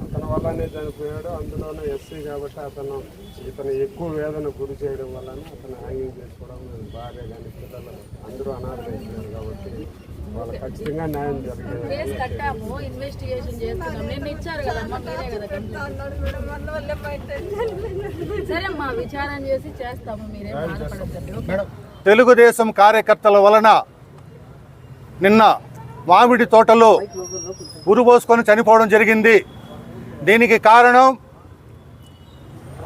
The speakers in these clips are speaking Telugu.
అతని వల్లనే చనిపోయాడు. అందులోనే ఎస్సీ కాబట్టి ఇతను ఎక్కువ వేదన గురి చేయడం వలన అతను హ్యాంగింగ్ చేసుకోవడం, భార్య కానీ పిల్లలు అందరూ అనాథైపోయారు కాబట్టి వాళ్ళు ఖచ్చితంగా న్యాయం జరిగింది. తెలుగుదేశం కార్యకర్తల వలన నిన్న మామిడి తోటలో ఉరుబోసుకొని చనిపోవడం జరిగింది. దీనికి కారణం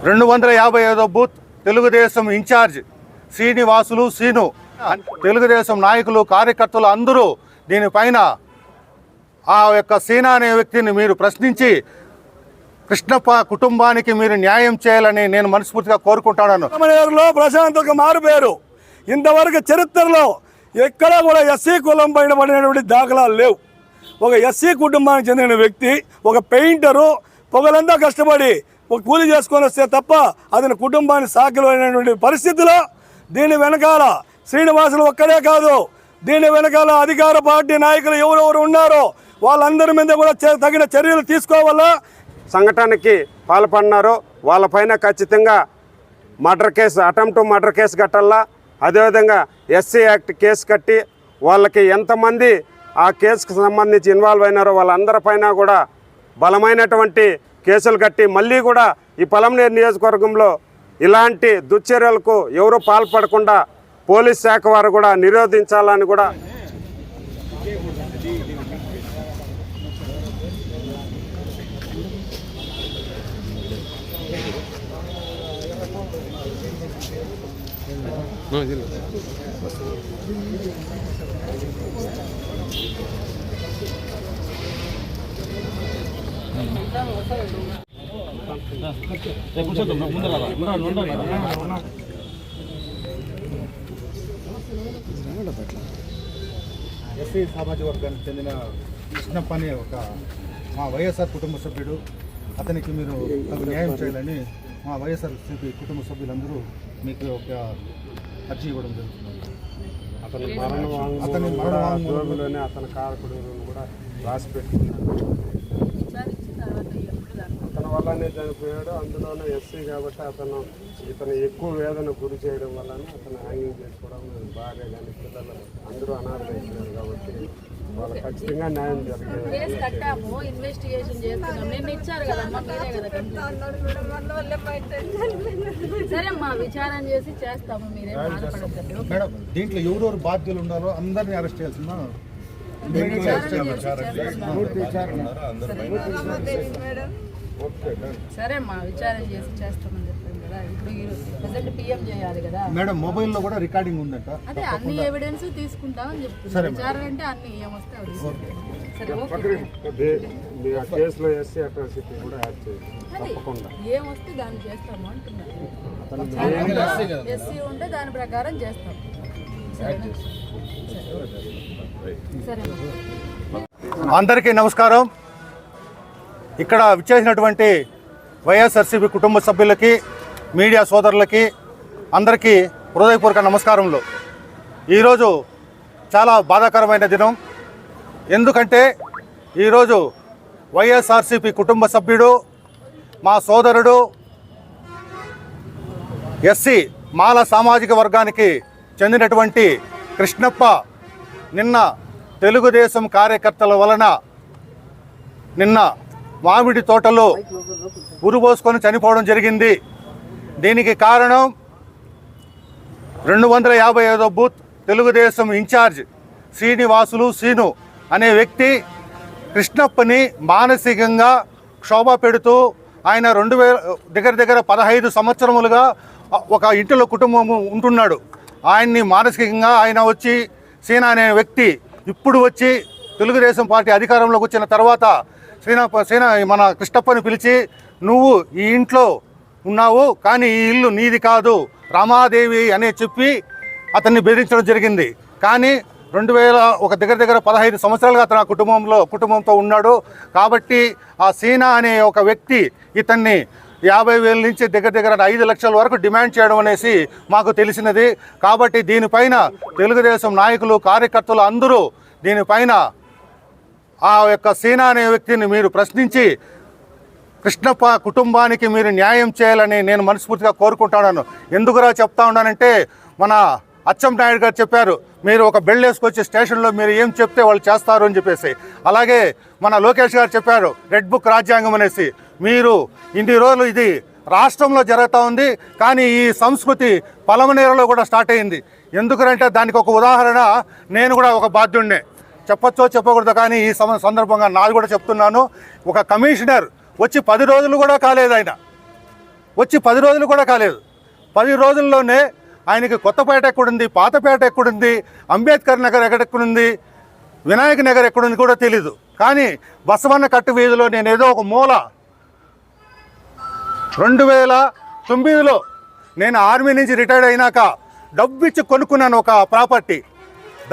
255వ బూత్ తెలుగుదేశం ఇన్ఛార్జ్ శ్రీనివాసులు సీను, తెలుగుదేశం నాయకులు కార్యకర్తలు అందరూ దీనిపైన ఆ యొక్క సీనా అనే వ్యక్తిని మీరు ప్రశ్నించి కృష్ణప్ప కుటుంబానికి మీరు న్యాయం చేయాలని నేను మనస్ఫూర్తిగా కోరుకుంటున్నాను. ప్రశాంత్ మారుపేరు ఇంతవరకు చరిత్రలో ఎక్కడా కూడా ఎస్సీ కులం పైన పడినటువంటి దాఖలాలు లేవు. ఒక ఎస్సీ కుటుంబానికి చెందిన వ్యక్తి, ఒక పెయింటరు పొగలంతా కష్టపడి ఒక కూలి చేసుకొని వస్తే తప్ప అతని కుటుంబాన్ని సాకలేనటువంటి పరిస్థితిలో దీని వెనకాల శ్రీనివాసులు ఒక్కడే కాదు, దీని వెనకాల అధికార పార్టీ నాయకులు ఎవరెవరు ఉన్నారో వాళ్ళందరి మీద కూడా తగిన చర్యలు తీసుకోవాలా. సంఘటనకి పాల్పడినారో వాళ్ళపైన ఖచ్చితంగా murder case, attempt murder case కట్టాలా. అదేవిధంగా ఎస్సీ యాక్ట్ కేసు కట్టి వాళ్ళకి ఎంతమంది ఆ కేసుకు సంబంధించి ఇన్వాల్వ్ అయినారో వాళ్ళందరిపైన కూడా బలమైనటువంటి కేసులు కట్టి మళ్ళీ కూడా ఈ పలమనేరు నియోజకవర్గంలో ఇలాంటి దుశ్చర్యలకు ఎవరు పాల్పడకుండా పోలీస్ శాఖ వారు కూడా నిరోధించాలని కూడా ఎస్సీ సామాజిక వర్గానికి చెందిన కృష్ణప్ప అనే ఒక మా వైఎస్ఆర్ కుటుంబ సభ్యుడు, అతనికి మీరు న్యాయం చేయాలని మా వైఎస్ఆర్సీపీ కుటుంబ సభ్యులందరూ మీకు ఒక అర్జీ ఇవ్వడం జరుగుతుంది. అతని మరణంలోనే అతని కారకుడు కూడా రాసి పెట్టుకున్నాడు. అతని వల్లనే చనిపోయాడు. అందులోనే ఎస్సీ కాబట్టి ఇతను ఎక్కువ వేదన గురి చేయడం వలన అతను హ్యాంగింగ్ చేసుకోవడం, భార్య కానీ పిల్లలు అందరూ అనాథైపోయారు కాబట్టి వాళ్ళు ఖచ్చితంగా న్యాయం జరిగింది. మేడం, దీంట్లో ఎవరెవరు బాధ్యులు ఉన్నారో అందరినీ అరెస్ట్ చేయాల్సిందా? సరే అమ్మా, విచారణ చేసి చేస్తామని చెప్పాను కదా. ఇప్పుడు ప్రజెంట్ పిఎం చేయాలి కదా మేడం. మొబైల్లో కూడా రికార్డింగ్ ఉందంట. అదే అన్ని ఎవిడెన్స్ తీసుకుంటామని చెప్తున్నారు. విచారణ అంటే అన్ని ఏమొస్తే అవి ఏమొస్తే దాన్ని చేస్తాము అంటున్నారు. ఎస్సీ ఉంటే దాని ప్రకారం చేస్తాం. సరే. అందరికీ నమస్కారం. ఇక్కడ విచ్చేసినటువంటి వైఎస్ఆర్సీపీ కుటుంబ సభ్యులకి, మీడియా సోదరులకి అందరికీ హృదయపూర్వక నమస్కారములు. ఈరోజు చాలా బాధాకరమైన దినం. ఎందుకంటే ఈరోజు వైఎస్ఆర్సీపీ కుటుంబ సభ్యుడు, మా సోదరుడు, ఎస్సీ మాల సామాజిక వర్గానికి చెందినటువంటి కృష్ణప్ప నిన్న తెలుగుదేశం కార్యకర్తల వలన నిన్న మామిడి తోటలో ఉరుబోసుకొని చనిపోవడం జరిగింది. దీనికి కారణం 255వ బూత్ తెలుగుదేశం ఇన్ఛార్జ్ శ్రీనివాసులు సీను అనే వ్యక్తి కృష్ణప్పని మానసికంగా క్షోభ పెడుతూ ఆయన 15 సంవత్సరములుగా ఒక ఇంటిలో కుటుంబం ఉంటున్నాడు. ఆయన్ని మానసికంగా ఆయన వచ్చి సీనా అనే వ్యక్తి ఇప్పుడు వచ్చి తెలుగుదేశం పార్టీ అధికారంలోకి వచ్చిన తర్వాత మన కృష్ణప్పని పిలిచి, నువ్వు ఈ ఇంట్లో ఉన్నావు కానీ ఈ ఇల్లు నీది కాదు, రామాదేవి అనే చెప్పి అతన్ని బెదిరించడం జరిగింది. కానీ 15 సంవత్సరాలుగా అతను ఆ కుటుంబంతో ఉన్నాడు. కాబట్టి ఆ సీనా అనే ఒక వ్యక్తి ఇతన్ని 50,000 నుంచి దగ్గర 5 లక్షల వరకు డిమాండ్ చేయడం అనేసి మాకు తెలిసినది. కాబట్టి దీనిపైన తెలుగుదేశం నాయకులు, కార్యకర్తలు అందరూ దీనిపైన ఆ యొక్క సీనా అనే వ్యక్తిని మీరు ప్రశ్నించి కృష్ణప్ప కుటుంబానికి మీరు న్యాయం చేయాలని నేను మనస్ఫూర్తిగా కోరుకుంటున్నాను. ఎందుకురా చెప్తా ఉన్నానంటే, మన అచ్చం నాయుడు గారు చెప్పారు, మీరు ఒక బెల్ వేసుకొచ్చి స్టేషన్లో మీరు ఏం చెప్తే వాళ్ళు చేస్తారు అని చెప్పేసి. అలాగే మన లోకేష్ గారు చెప్పారు రెడ్ బుక్ రాజ్యాంగం అనేసి. మీరు ఇన్ని రోజులు ఇది రాష్ట్రంలో జరుగుతూ ఉంది, కానీ ఈ సంస్కృతి పలమనేరులో కూడా స్టార్ట్ అయింది. ఎందుకంటే దానికి ఒక ఉదాహరణ నేను కూడా ఒక బాధ్యుడినే. చెప్పచ్చో చెప్పకూడదు, కానీ ఈ సందర్భంగా నాది కూడా చెప్తున్నాను. ఒక కమిషనర్ వచ్చి 10 రోజులు కూడా కాలేదు, ఆయన వచ్చి 10 రోజులు కూడా కాలేదు. 10 రోజుల్లోనే ఆయనకి కొత్తపేట ఎక్కడుంది, పాతపేట ఎక్కడుంది, అంబేద్కర్ నగర్ ఎక్కడెక్కడుంది, వినాయక నగర్ ఎక్కడుంది కూడా తెలీదు. కానీ బసవన్న కట్టు వీధిలో నేను ఏదో ఒక మూల 2009లో నేను ఆర్మీ నుంచి రిటైర్డ్ అయినాక డబ్బు ఇచ్చి కొనుక్కున్నాను ఒక ప్రాపర్టీ.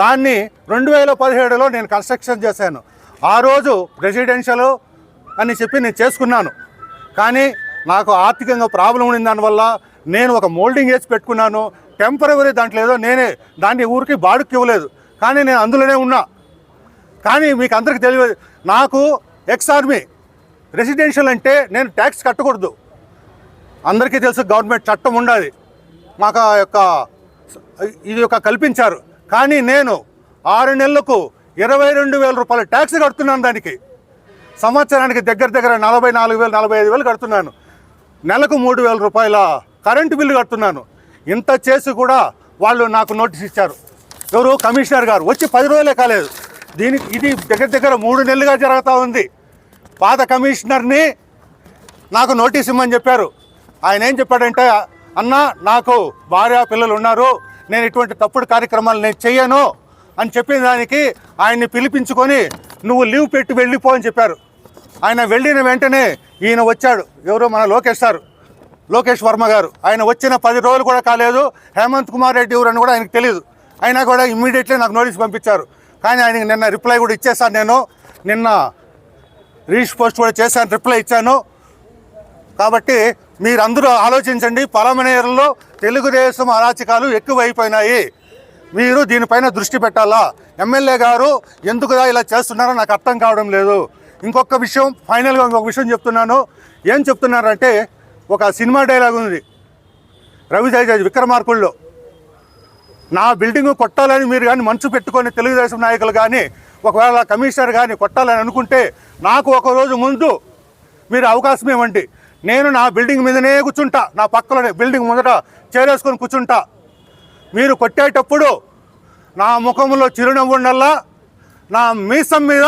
దాన్ని 2017లో నేను కన్స్ట్రక్షన్ చేశాను. ఆ రోజు రెసిడెన్షియల్ అని చెప్పి నేను చేసుకున్నాను. కానీ నాకు ఆర్థికంగా ప్రాబ్లం ఉన్న దానివల్ల నేను ఒక మోల్డింగ్ వేసి పెట్టుకున్నాను. టెంపరవరీ దాంట్లో ఏదో నేనే దాన్ని ఊరికి బాడుకి ఇవ్వలేదు, కానీ నేను అందులోనే ఉన్నా. కానీ మీకు అందరికీ తెలియదు, నాకు ఎక్స్ ఆర్మీ రెసిడెన్షియల్ అంటే నేను ట్యాక్స్ కట్టకూడదు. అందరికీ తెలుసు, గవర్నమెంట్ చట్టం ఉండాలి, మాకు ఇది కల్పించారు. కానీ నేను 6 నెలలకు 22,000 రూపాయల ట్యాక్స్ కడుతున్నాను. దానికి సంవత్సరానికి దగ్గర 44,000 45,000 కడుతున్నాను. నెలకు 3,000 రూపాయల కరెంటు బిల్లు కడుతున్నాను. ఇంత చేసి కూడా వాళ్ళు నాకు నోటీస్ ఇచ్చారు. ఎవరు? కమిషనర్ గారు. వచ్చి 10 రోజులే కాలేదు. ఇది దగ్గర 3 నెలలుగా జరుగుతూ ఉంది. పాత కమిషనర్ని నాకు నోటీస్ ఇమ్మని చెప్పారు. ఆయన ఏం చెప్పాడంటే, అన్న నాకు భార్య పిల్లలు ఉన్నారు, నేను ఇటువంటి తప్పుడు కార్యక్రమాలు నేను చెయ్యను అని చెప్పిన దానికి ఆయన్ని పిలిపించుకొని నువ్వు లీవ్ పెట్టి వెళ్ళిపో అని చెప్పారు. ఆయన వెళ్ళిన వెంటనే ఈయన వచ్చాడు. ఎవరు? మన లోకేష్ వర్మ గారు. ఆయన వచ్చిన 10 రోజులు కూడా కాలేదు. హేమంత్ కుమార్ రెడ్డి ఎవరు అని కూడా ఆయనకు తెలియదు. అయినా కూడా ఇమ్మీడియట్లీ నాకు నోటీస్ పంపించారు. కానీ ఆయనకి నిన్న రిప్లై కూడా ఇచ్చేసాను. నేను నిన్న రీచ్ పోస్ట్ కూడా చేశాను, రిప్లై ఇచ్చాను. కాబట్టి మీరందరూ ఆలోచించండి. పలమనేరులో తెలుగుదేశం అరాచకాలు ఎక్కువైపోయినాయి. మీరు దీనిపైన దృష్టి పెట్టాలా. ఎమ్మెల్యే గారు ఎందుకు ఇలా చేస్తున్నారో నాకు అర్థం కావడం లేదు. ఇంకొక విషయం, ఫైనల్గా ఇంకొక విషయం చెప్తున్నాను. ఏం చెప్తున్నారంటే, ఒక సినిమా డైలాగ్ ఉంది రవితేజ విక్రమార్కుల్లో, నా బిల్డింగ్ కొట్టాలని మీరు కానీ మనసు పెట్టుకొని తెలుగుదేశం నాయకులు కానీ ఒకవేళ కమిషనర్ కానీ కొట్టాలని అనుకుంటే నాకు ఒకరోజు ముందు మీరు అవకాశం ఇవ్వండి. నేను నా బిల్డింగ్ మీదనే కూర్చుంటా, నా పక్కలోనే బిల్డింగ్ ముందట చేరేసుకొని కూర్చుంటా. మీరు కొట్టేటప్పుడు నా ముఖంలో చిరునవ్వు ఉండాలా, నా మీసం మీద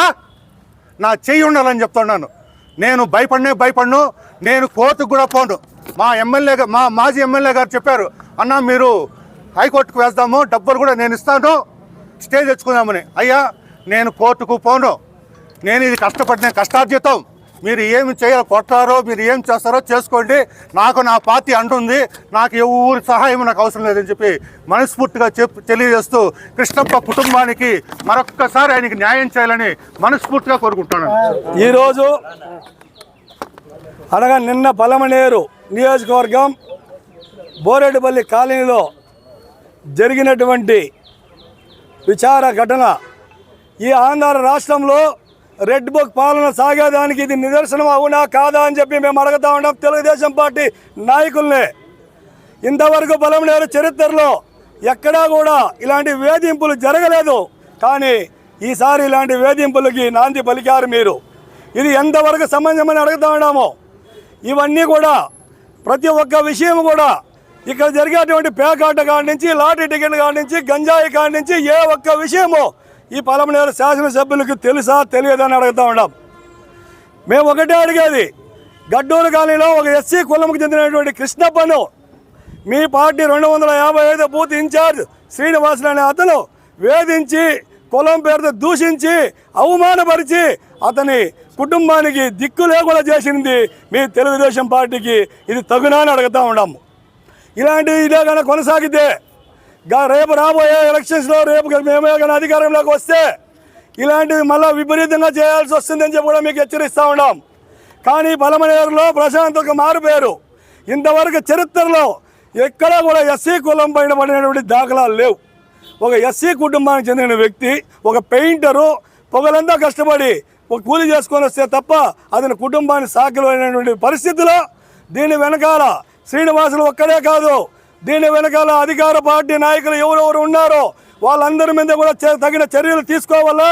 నా చెయ్యి ఉండాలని చెప్తున్నాను. నేను భయపడను. నేను కోర్టుకు కూడా పోను. మా మాజీ ఎమ్మెల్యే గారు చెప్పారు, అన్న మీరు హైకోర్టుకు వేద్దాము, డబ్బులు కూడా నేను ఇస్తాను, స్టే తెచ్చుకుందామని. అయ్యా, నేను కోర్టుకు పోను. నేను ఇది కష్టార్జితం. మీరు ఏమి కొట్టారో మీరు ఏం చేస్తారో చేసుకోండి. నాకు నా పార్టీ అంటుంది, నాకు ఎవరి సహాయం నాకు అవసరం లేదని చెప్పి మనస్ఫూర్తిగా తెలియజేస్తూ కృష్ణప్ప కుటుంబానికి మరొక్కసారి ఆయనకి న్యాయం చేయాలని మనస్ఫూర్తిగా కోరుకుంటున్నాను. ఈరోజు అనగా నిన్న పలమనేరు నియోజకవర్గం బోరెడ్డిపల్లి కాలనీలో జరిగినటువంటి విచార ఘటన ఈ ఆంధ్ర రాష్ట్రంలో రెడ్ బుక్ పాలన సాగేదానికి ఇది నిదర్శనం అవునా కాదా అని చెప్పి మేము అడుగుతా ఉన్నాం తెలుగుదేశం పార్టీ నాయకుల్ని. ఇంతవరకు పలమనేరు చరిత్రలో ఎక్కడా కూడా ఇలాంటి వేధింపులు జరగలేదు. కానీ ఈసారి ఇలాంటి వేధింపులకి నాంది పలికారు మీరు. ఇది ఎంతవరకు సమంజసమని అడుగుతా ఉన్నాము. ఇవన్నీ కూడా ప్రతి ఒక్క విషయం కూడా ఇక్కడ జరిగేటువంటి పేకాట కాడి నుంచి, లాటరీ టికెట్ కాడి నుంచి, గంజాయి కాడి నుంచి ఏ ఒక్క విషయమో ఈ పలమనేరు శాసనసభ్యులకు తెలుసా తెలియదని అడుగుతా ఉన్నాం. మేము ఒకటే అడిగేది, గడ్డూరు కాలనీలో ఒక ఎస్సీ కులంకు చెందినటువంటి కృష్ణప్పను మీ పార్టీ 255 బూత్ ఇన్ఛార్జ్ శ్రీనివాసులు అనే అతను వేధించి, కులం పేరుతో దూషించి, అవమానపరిచి అతని కుటుంబానికి దిక్కు లేకుండా చేసింది మీ తెలుగుదేశం పార్టీకి. ఇది తగునా అని అడుగుతా ఉన్నాము. ఇలాంటివి ఇదే కనుక కొనసాగితే రేపు రాబోయే ఎలక్షన్స్లో రేపు మేమే కానీ అధికారంలోకి వస్తే ఇలాంటివి మళ్ళీ విపరీతంగా చేయాల్సి వస్తుందని చెప్పి కూడా మీకు హెచ్చరిస్తూ ఉన్నాం. కానీ పలమనేరులో ప్రశాంతకు మారుపేరు. ఇంతవరకు చరిత్రలో ఎక్కడా కూడా ఎస్సీ కులం పైన పడినటువంటి దాఖలాలు లేవు. ఒక ఎస్సీ కుటుంబానికి చెందిన వ్యక్తి, ఒక పెయింటరు, పొగలంతా కష్టపడి ఒక కూలి చేసుకొని వస్తే తప్ప అతని కుటుంబాన్ని సాకలేనటువంటి పరిస్థితిలో దీని వెనకాల శ్రీనివాసులు ఒక్కడే కాదు, దీని వెనకాల అధికార పార్టీ నాయకులు ఎవరెవరు ఉన్నారో వాళ్ళందరి మీద కూడా తగిన చర్యలు తీసుకోవాలా,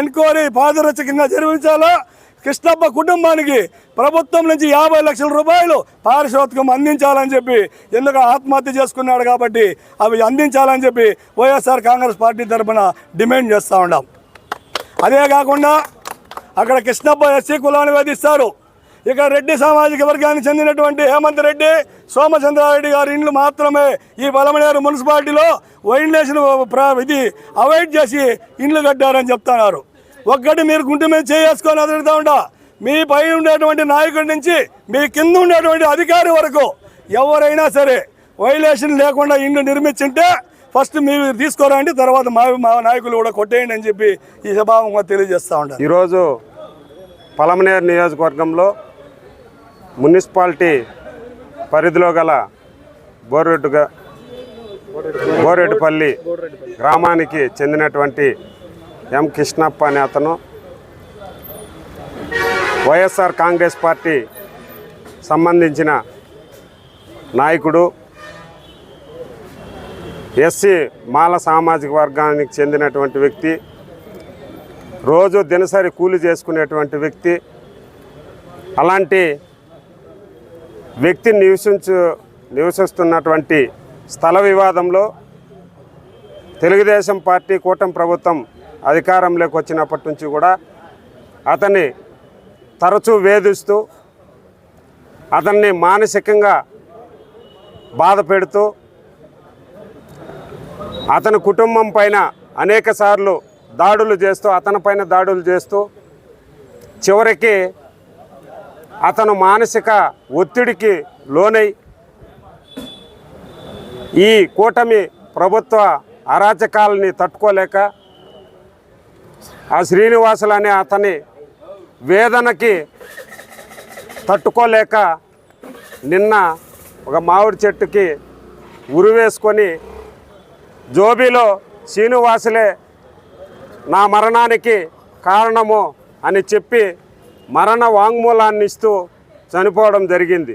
ఎన్క్వైరీ పారదర్శకంగా జరిపించాలా. కృష్ణప్ప కుటుంబానికి ప్రభుత్వం నుంచి 50 లక్షల రూపాయలు పారితోషికం అందించాలని చెప్పి, ఎందుకు ఆత్మహత్య చేసుకున్నాడు కాబట్టి అవి అందించాలని చెప్పి వైఎస్ఆర్ కాంగ్రెస్ పార్టీ తరఫున డిమాండ్ చేస్తూ ఉన్నాం. అదే కాకుండా అక్కడ కృష్ణప్ప ఎస్సీ కులాన్ని వేధిస్తారు. ఇక్కడ రెడ్డి సామాజిక వర్గానికి చెందినటువంటి హేమంత్ రెడ్డి, సోమచంద్రారెడ్డి గారి ఇండ్లు మాత్రమే ఈ పలమనేరు మున్సిపాలిటీలో వైండేషన్ ఇది అవాయిడ్ చేసి ఇండ్లు కట్టారని చెప్తున్నారు. ఒక్కటి మీరు గుంటె మీద చేసుకొని అదురుతూ ఉంటా, మీ పై ఉండేటువంటి నాయకుడి నుంచి మీ కింద ఉండేటువంటి అధికారి వరకు ఎవరైనా సరే వైలేషన్ లేకుండా ఇండ్లు నిర్మించుంటే ఫస్ట్ మీరు తీసుకోరండి, తర్వాత మా నాయకులు కూడా కొట్టేయండి అని చెప్పి ఈ సభాముఖంగా తెలియజేస్తూ ఉంటారు. ఈరోజు పలమనేరు నియోజకవర్గంలో మున్సిపాలిటీ పరిధిలో గల బోరెడ్డిపల్లి గ్రామానికి చెందినటువంటి ఎం కృష్ణప్ప అనే అతను వైఎస్ఆర్ కాంగ్రెస్ పార్టీ సంబంధించిన నాయకుడు, ఎస్సీ మాల సామాజిక వర్గానికి చెందినటువంటి వ్యక్తి, రోజు దినసరి కూలి చేసుకునేటువంటి వ్యక్తి. అలాంటి వ్యక్తి నివసిస్తున్నటువంటి స్థల వివాదంలో తెలుగుదేశం పార్టీ కూటమి ప్రభుత్వం అధికారంలోకి వచ్చినప్పటి నుంచి కూడా అతన్ని తరచూ వేధిస్తూ అతన్ని మానసికంగా బాధ పెడుతూ అతని కుటుంబం పైన అనేకసార్లు దాడులు చేస్తూ అతనిపైన దాడులు చేస్తూ చివరికి అతను మానసిక ఒత్తిడికి లోనై ఈ కూటమి ప్రభుత్వ అరాచకాలని తట్టుకోలేక ఆ శ్రీనివాసులు అనే అతని వేదనకి తట్టుకోలేక నిన్న ఒక మామిడి చెట్టుకి ఉరివేసుకొని జోబీలో శ్రీనివాసులే నా మరణానికి కారణము అని చెప్పి మరణ వాంగ్మూలాన్ని ఇస్తూ చనిపోవడం జరిగింది.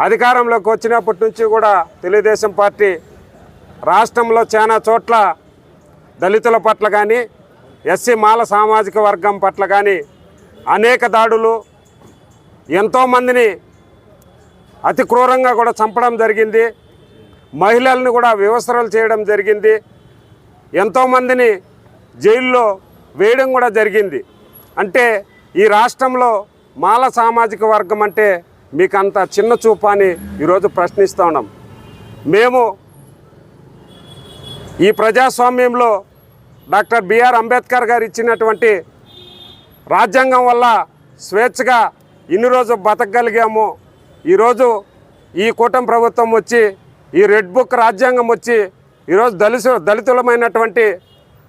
అధికారంలోకి వచ్చినప్పటి నుంచి కూడా తెలుగుదేశం పార్టీ రాష్ట్రంలో చాలా చోట్ల దళితుల పట్ల కానీ ఎస్సీ మాల సామాజిక వర్గం పట్ల కానీ అనేక దాడులు, ఎంతోమందిని అతి క్రూరంగా కూడా చంపడం జరిగింది. మహిళలను కూడా వివస్త్రాలు చేయడం జరిగింది. ఎంతోమందిని జైల్లో వేయడం కూడా జరిగింది. అంటే ఈ రాష్ట్రంలో మాల సామాజిక వర్గం అంటే మీకు అంత చిన్న చూపు అని ఈరోజు ప్రశ్నిస్తూ ఉన్నాం. మేము ఈ ప్రజాస్వామ్యంలో డాక్టర్ బిఆర్ అంబేద్కర్ గారు ఇచ్చినటువంటి రాజ్యాంగం వల్ల స్వేచ్ఛగా ఇన్ని రోజు బతకగలిగాము. ఈరోజు ఈ కూటమి ప్రభుత్వం వచ్చి ఈ రెడ్ బుక్ రాజ్యాంగం వచ్చి ఈరోజు దళితులమైనటువంటి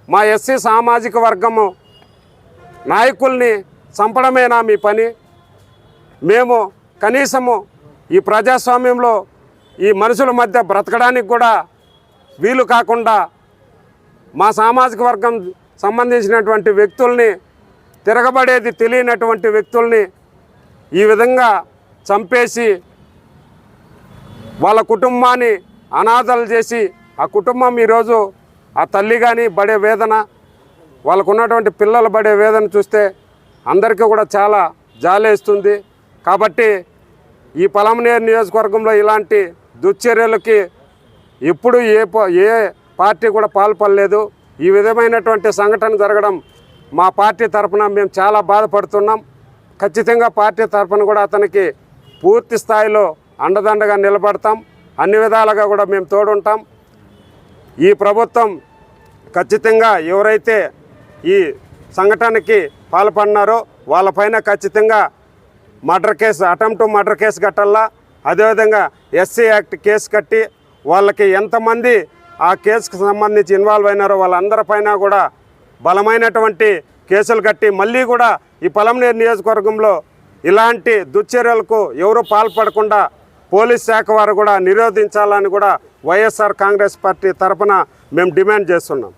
మా ఎస్సీ సామాజిక వర్గము నాయకుల్ని చంపడమేనా మీ పని? మేము కనీసము ఈ ప్రజాస్వామ్యంలో ఈ మనుషుల మధ్య బ్రతకడానికి కూడా వీలు కాకుండా మా సామాజిక వర్గం సంబంధించినటువంటి వ్యక్తుల్ని, తిరగబడేది తెలియనటువంటి వ్యక్తుల్ని ఈ విధంగా చంపేసి వాళ్ళ కుటుంబాన్ని అనాథలు చేసి ఆ కుటుంబం ఈరోజు ఆ తల్లి కానీ పడే వేదన, వాళ్ళకు ఉన్నటువంటి పిల్లలు పడే వేదన చూస్తే అందరికీ కూడా చాలా జాలేస్తుంది. కాబట్టి ఈ పలమనేరు నియోజకవర్గంలో ఇలాంటి దుశ్చర్యలకి ఎప్పుడు ఏ పార్టీ కూడా పాల్పడలేదు. ఈ విధమైనటువంటి సంఘటన జరగడం మా పార్టీ తరఫున మేము చాలా బాధపడుతున్నాం. ఖచ్చితంగా పార్టీ తరఫున కూడా అతనికి పూర్తి స్థాయిలో అండదండగా నిలబడతాం. అన్ని విధాలుగా కూడా మేము తోడుంటాం. ఈ ప్రభుత్వం ఖచ్చితంగా ఎవరైతే ఈ సంఘటనకి పాల్పడినారో వాళ్ళపైన ఖచ్చితంగా అటెంప్ట్ మర్డర్ కేసు కట్టాలా. అదేవిధంగా ఎస్సీ యాక్ట్ కేసు కట్టి వాళ్ళకి ఎంతమంది ఆ కేసుకు సంబంధించి ఇన్వాల్వ్ అయినారో వాళ్ళందరిపైన కూడా బలమైనటువంటి కేసులు కట్టి మళ్ళీ కూడా ఈ పలమనేరు నియోజకవర్గంలో ఇలాంటి దుశ్చర్యలకు ఎవరు పాల్పడకుండా పోలీస్ శాఖ వారు కూడా నిరోధించాలని కూడా వైఎస్ఆర్ కాంగ్రెస్ పార్టీ తరఫున మేము డిమాండ్ చేస్తున్నాం.